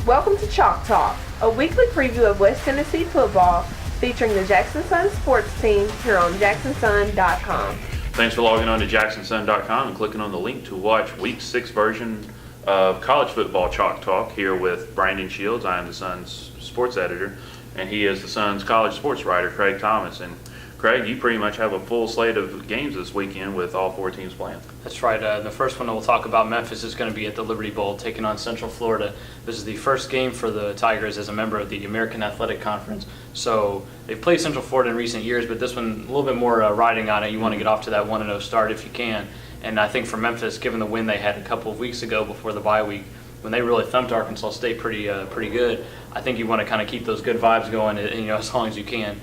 Welcome to Chalk Talk, a weekly preview of West Tennessee football featuring the Jackson Sun sports team here on jacksonsun.com. Thanks for logging on to jacksonsun.com and clicking on the link to watch Week 6 version of college football Chalk Talk here with Brandon Shields. I am the Sun's sports editor, and he is the Sun's college sports writer, Craig Thomas. And Craig, you pretty much have a full slate of games this weekend with all four teams playing. That's right. The first one that we'll talk about, Memphis, is going to be at the Liberty Bowl, taking on Central Florida. This is the first game for the Tigers as a member of the American Athletic Conference. So they've played Central Florida in recent years, but this one a little bit more riding on it. You want to get off to that 1-0 start if you can. And I think for Memphis, given the win they had a couple of weeks ago before the bye week, when they really thumped Arkansas State pretty good, I think you want to kind of keep those good vibes going, as long as you can.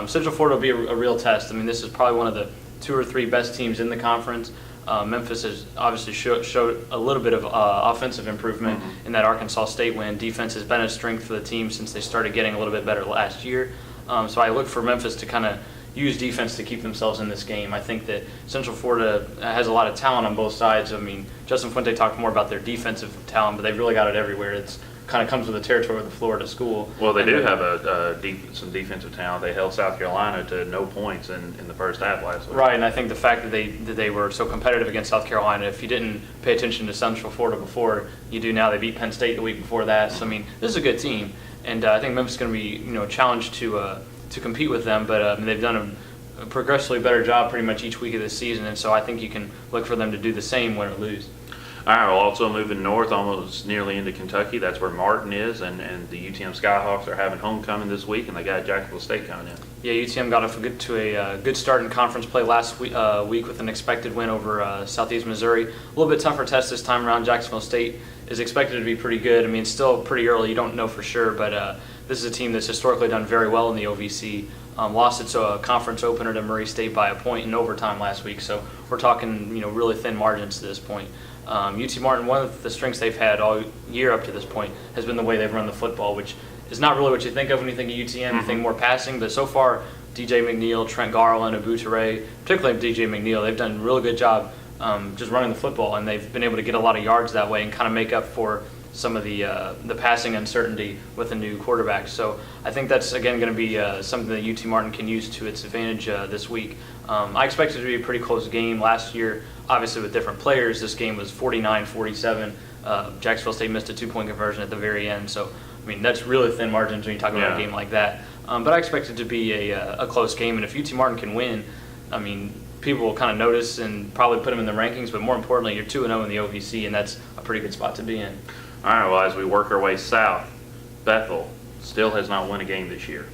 Central Florida will be a real test. I mean, this is probably one of the 2 or 3 best teams in the conference. Memphis has obviously showed a little bit of offensive improvement in that Arkansas State win. Defense has been a strength for the team since they started getting a little bit better last year. So I look for Memphis to kind of use defense to keep themselves in this game. I think that Central Florida has a lot of talent on both sides. I mean, Justin Fuente talked more about their defensive talent, but they've really got it everywhere. It's kind of comes with the territory of the Florida school. Well, they do have some defensive talent. They held South Carolina to no points in the first half last week. Right, and I think the fact that they were so competitive against South Carolina, if you didn't pay attention to Central Florida before, you do now. They beat Penn State the week before that. So, I mean, this is a good team, and I think Memphis is going to be challenged to compete with them, but they've done a progressively better job pretty much each week of this season, and so I think you can look for them to do the same, win or lose. All right, well, also moving north, almost nearly into Kentucky. That's where Martin is, and the UTM Skyhawks are having homecoming this week, and they got Jacksonville State coming in. Yeah, UTM got off a good start in conference play last week with an expected win over Southeast Missouri. A little bit tougher test this time around. Jacksonville State is expected to be pretty good. I mean, it's still pretty early. You don't know for sure, but this is a team that's historically done very well in the OVC. Lost its conference opener to Murray State by a point in overtime last week, so we're talking really thin margins to this point. UT Martin, one of the strengths they've had all year up to this point has been the way they've run the football, which is not really what you think of when you think of UTM. You think more passing, but so far, DJ McNeil, Trent Garland, Abu Toure, particularly DJ McNeil, they've done a really good job just running the football, and they've been able to get a lot of yards that way and kind of make up for some of the passing uncertainty with a new quarterback. So I think that's, again, going to be something that UT Martin can use to its advantage this week. I expect it to be a pretty close game. Last year, obviously with different players, this game was 49-47. Jacksonville State missed a 2-point conversion at the very end. So, I mean, that's really thin margins when you talk about a game like that. But I expect it to be a close game. And if UT Martin can win, I mean, people will kind of notice and probably put them in the rankings. But more importantly, you're 2-0 in the OVC, and that's a pretty good spot to be in. All right, well, as we work our way south, Bethel still has not won a game this year.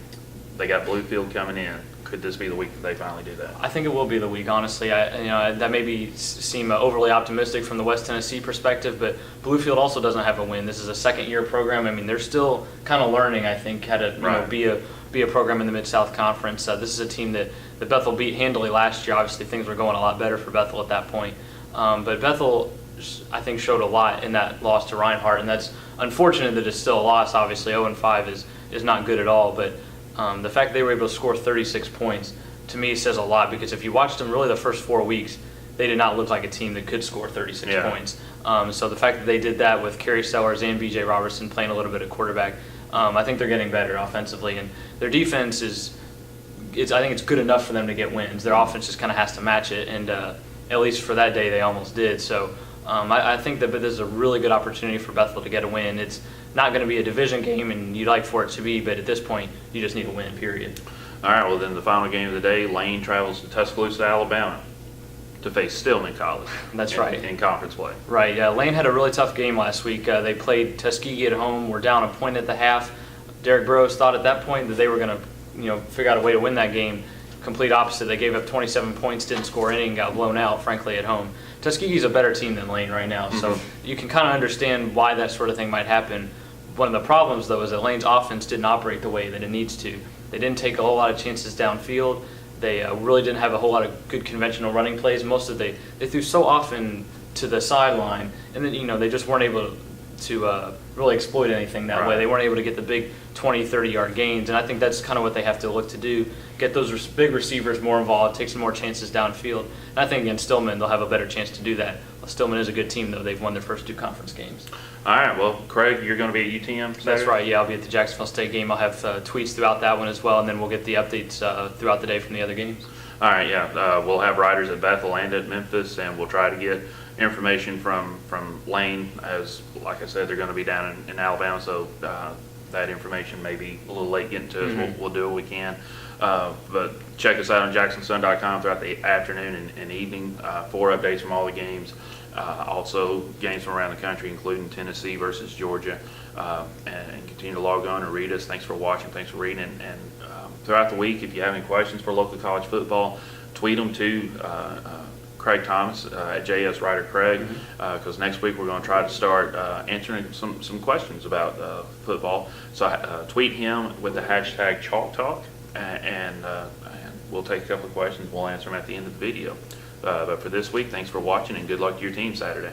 They got Bluefield coming in. Could this be the week that they finally do that? I think it will be the week, honestly. That maybe seem overly optimistic from the West Tennessee perspective, but Bluefield also doesn't have a win. This is a second-year program. I mean, they're still kind of learning, I think, how to be a program in the Mid-South Conference. This is a team that Bethel beat handily last year. Obviously, things were going a lot better for Bethel at that point. But Bethel, I think, showed a lot in that loss to Reinhardt, and that's unfortunate that it's still a loss. Obviously, 0-5 is not good at all, but the fact they were able to score 36 points, to me, says a lot, because if you watched them really the first 4 weeks, they did not look like a team that could score 36 points. So the fact that they did that with Kerry Sellers and B.J. Robertson playing a little bit of quarterback, I think they're getting better offensively, and their defense I think it's good enough for them to get wins. Their offense just kind of has to match it, and at least for that day, they almost did. So I think that this is a really good opportunity for Bethel to get a win. It's not going to be a division game, and you'd like for it to be, but at this point, you just need a win, period. All right, well, then the final game of the day, Lane travels to Tuscaloosa, Alabama to face Stillman College. That's right. In conference play. Right, yeah. Lane had a really tough game last week. They played Tuskegee at home. We're down a point at the half. Derek Burrows thought at that point that they were going to figure out a way to win that game. Complete opposite. They gave up 27 points, didn't score any, and got blown out, frankly, at home. Tuskegee's a better team than Lane right now, so you can kind of understand why that sort of thing might happen. One of the problems, though, is that Lane's offense didn't operate the way that it needs to. They didn't take a whole lot of chances downfield. They really didn't have a whole lot of good conventional running plays. They threw so often to the sideline, and then they just weren't able to really exploit anything that way. Right. They weren't able to get the big 20, 30-yard gains, and I think that's kind of what they have to look to do, get those big receivers more involved, take some more chances downfield. And I think against Stillman, they'll have a better chance to do that. Well, Stillman is a good team, though. They've won their first 2 conference games. All right, well, Craig, you're going to be at UTM Saturday? That's right, yeah. I'll be at the Jacksonville State game. I'll have tweets throughout that one as well, and then we'll get the updates throughout the day from the other games. All right, yeah. We'll have riders at Bethel and at Memphis, and we'll try to get information from Lane, as, like I said, they're going to be down in Alabama, so that information may be a little late getting to us. We'll do what we can. But check us out on jacksonsun.com throughout the afternoon and evening for updates from all the games. Also games from around the country, including Tennessee versus Georgia. And continue to log on and read us. Thanks for watching. Thanks for reading. And throughout the week, if you have any questions for local college football, tweet them to Craig Thomas at JS Ryder Craig, because next week we're going to try to start answering some questions about football. So tweet him with the hashtag Chalk Talk, and we'll take a couple of questions. We'll answer them at the end of the video. But for this week, thanks for watching, and good luck to your team Saturday.